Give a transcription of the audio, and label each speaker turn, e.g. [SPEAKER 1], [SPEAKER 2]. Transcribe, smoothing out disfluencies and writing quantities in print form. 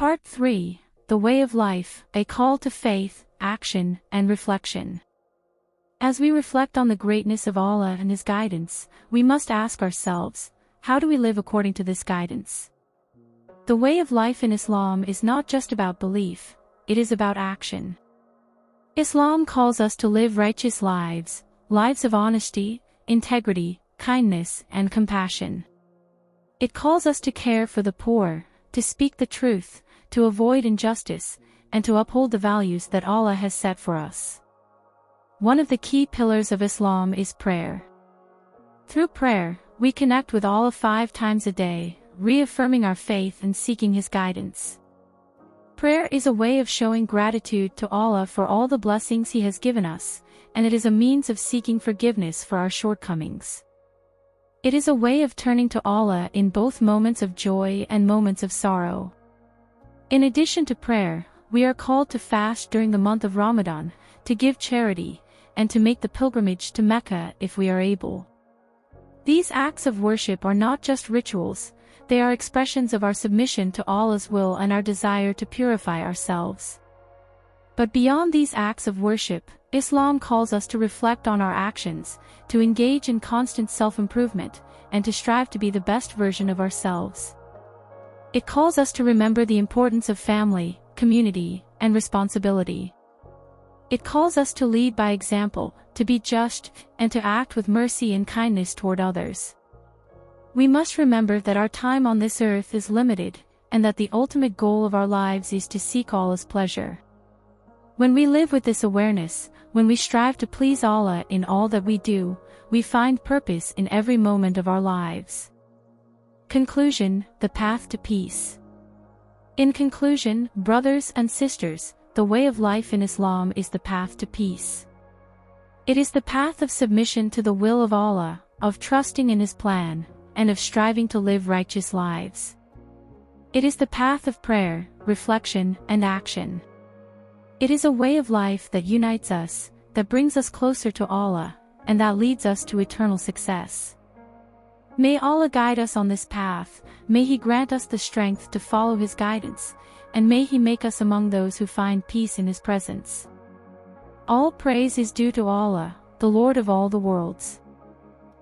[SPEAKER 1] Part 3. The Way of Life, a Call to Faith, Action, and Reflection. As we reflect on the greatness of Allah and His guidance, we must ask ourselves, how do we live according to this guidance? The way of life in Islam is not just about belief, it is about action. Islam calls us to live righteous lives, lives of honesty, integrity, kindness, and compassion. It calls us to care for the poor, to speak the truth, to avoid injustice, and to uphold the values that Allah has set for us. One of the key pillars of Islam is prayer. Through prayer, we connect with Allah 5 times a day, reaffirming our faith and seeking His guidance. Prayer is a way of showing gratitude to Allah for all the blessings He has given us, and it is a means of seeking forgiveness for our shortcomings. It is a way of turning to Allah in both moments of joy and moments of sorrow. In addition to prayer, we are called to fast during the month of Ramadan, to give charity, and to make the pilgrimage to Mecca if we are able. These acts of worship are not just rituals, they are expressions of our submission to Allah's will and our desire to purify ourselves. But beyond these acts of worship, Islam calls us to reflect on our actions, to engage in constant self-improvement, and to strive to be the best version of ourselves. It calls us to remember the importance of family, community, and responsibility. It calls us to lead by example, to be just, and to act with mercy and kindness toward others. We must remember that our time on this earth is limited, and that the ultimate goal of our lives is to seek Allah's pleasure. When we live with this awareness, when we strive to please Allah in all that we do, we find purpose in every moment of our lives. Conclusion: the path to peace. In conclusion, brothers and sisters, the way of life in Islam is the path to peace. It is the path of submission to the will of Allah, of trusting in His plan, and of striving to live righteous lives. It is the path of prayer, reflection, and action. It is a way of life that unites us, that brings us closer to Allah, and that leads us to eternal success. May Allah guide us on this path, may He grant us the strength to follow His guidance, and may He make us among those who find peace in His presence. All praise is due to Allah, the Lord of all the worlds.